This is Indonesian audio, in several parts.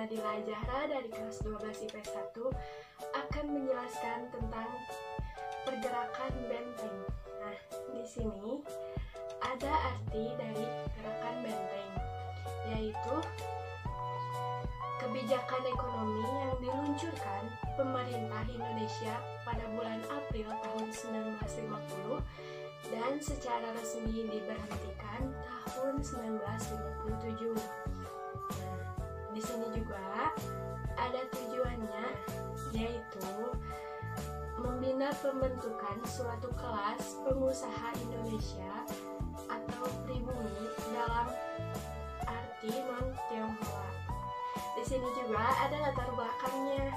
Nadila Zahra dari kelas 12 IPS 1 akan menjelaskan tentang pergerakan benteng. Nah, di sini ada arti dari gerakan benteng, yaitu kebijakan ekonomi yang diluncurkan pemerintah Indonesia pada bulan April tahun 1950 dan secara resmi diberhentikan tahun 1957. Nah, di sini juga ada tujuannya, yaitu membina pembentukan suatu kelas pengusaha Indonesia atau pribumi dalam arti non-Tionghoa. Di sini juga ada latar belakangnya,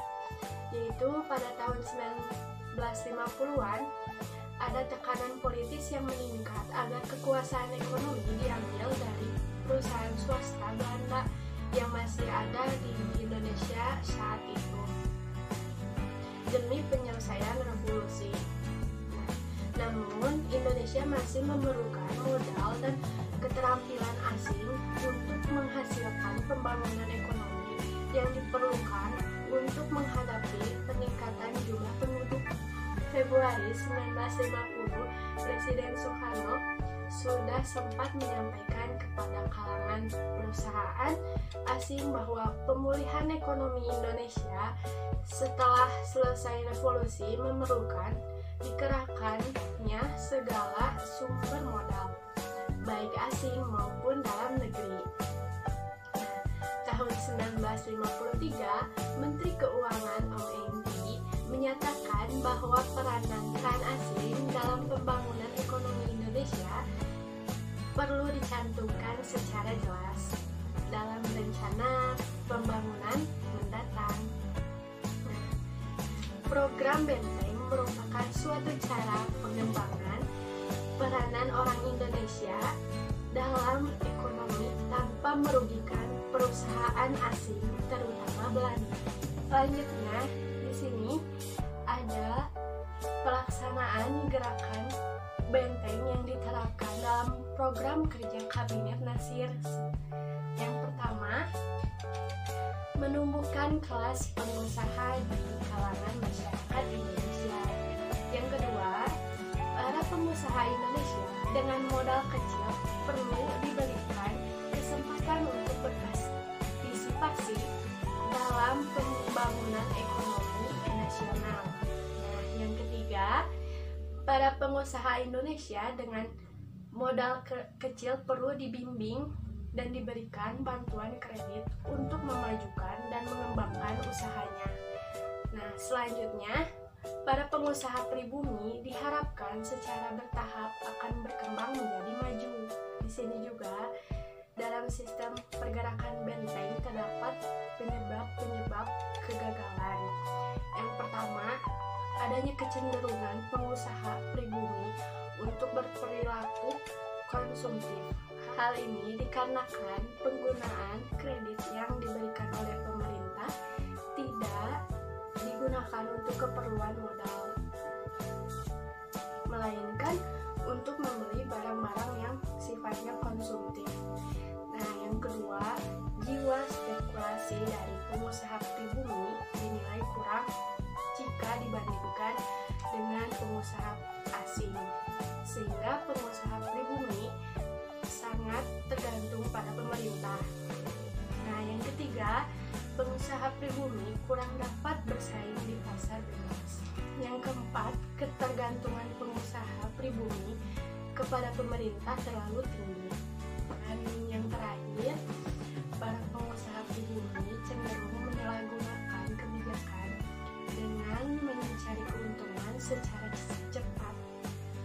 yaitu pada tahun 1950-an ada tekanan politis yang meningkat agar kekuasaan ekonomi diambil dari perusahaan swasta Belanda yang masih ada di Indonesia saat itu demi penyelesaian revolusi. Namun Indonesia masih memerlukan modal dan keterampilan asing untuk menghasilkan pembangunan ekonomi yang diperlukan untuk menghadapi peningkatan jumlah penduduk. Februari 1950, Presiden Soekarno sudah sempat menyampaikan kepada kalangan perusahaan asing bahwa pemulihan ekonomi Indonesia setelah selesai revolusi memerlukan dikerahkannya segala sumber modal, baik asing maupun dalam negeri. Tahun 1953, Menteri Keuangan OMD menyatakan bahwa peranan asing dalam pembangunan ekonomi Indonesia perlu dicantumkan secara jelas dalam rencana pembangunan mendatang. Program Benteng merupakan suatu cara pengembangan peranan orang Indonesia dalam ekonomi tanpa merugikan perusahaan asing, terutama Belanda. Selanjutnya, di sini ada pelaksanaan gerakan benteng yang diterapkan dalam program kerja Kabinet Nasir. Yang pertama, menumbuhkan kelas pengusaha di kalangan masyarakat Indonesia. Yang kedua, para pengusaha Indonesia dengan modal kecil perlu diberikan kesempatan untuk berpartisipasi dalam pembangunan ekonomi nasional. Nah, yang ketiga, para pengusaha Indonesia dengan modal kecil perlu dibimbing dan diberikan bantuan kredit untuk memajukan dan mengembangkan usahanya. Nah, selanjutnya, para pengusaha pribumi diharapkan secara bertahap akan berkembang menjadi maju. Di sini juga dalam sistem pergerakan benteng terdapat penyebab-penyebab kegagalan. Yang pertama, adanya kecenderungan pengusaha pribumi untuk berperilaku konsumtif. Hal ini dikarenakan penggunaan kredit yang diberikan oleh pemerintah tidak digunakan untuk keperluan modal, melainkan untuk membeli barang-barang yang sifatnya konsumtif. Nah, yang kedua, jiwa spekulasi dari pengusaha pribumi dinilai kurang jika dibandingkan dengan pengusaha asing, sehingga pengusaha pribumi sangat tergantung pada pemerintah. Nah, yang ketiga, pengusaha pribumi kurang dapat bersaing di pasar bebas. Yang keempat, ketergantungan pengusaha pribumi kepada pemerintah terlalu tinggi. Dan yang terakhir, para pengusaha pribumi cenderung menyalahgunakan kebijakan dengan mencari keuntungan secara cepat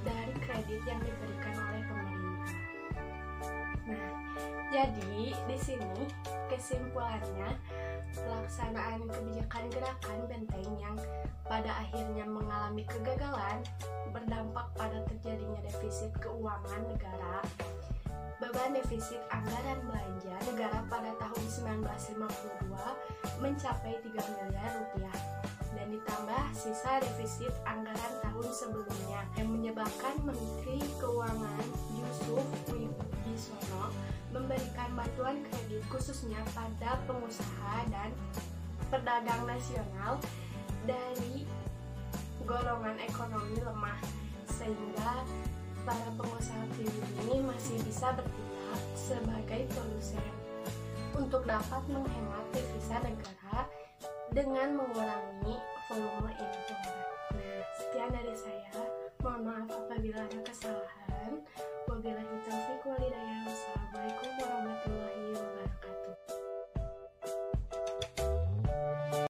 dari kredit yang diberikan oleh pemerintah. Nah, jadi di sini kesimpulannya, pelaksanaan kebijakan gerakan benteng yang pada akhirnya mengalami kegagalan berdampak pada terjadinya defisit keuangan negara. Beban defisit anggaran belanja negara pada tahun 1952 mencapai 3 miliar rupiah dan ditambah sisa defisit anggaran tahun sebelumnya yang menyebabkan Menteri Keuangan Yusuf Wibisono memberikan bantuan kredit khususnya pada pengusaha dan pedagang nasional dari golongan ekonomi lemah, sehingga para pengusaha pribadi ini masih bisa bertindak sebagai produsen untuk dapat menghemat devisa negara dengan mengurangi volume impor. Nah, sekian dari saya. Mohon maaf apabila ada kesalahan.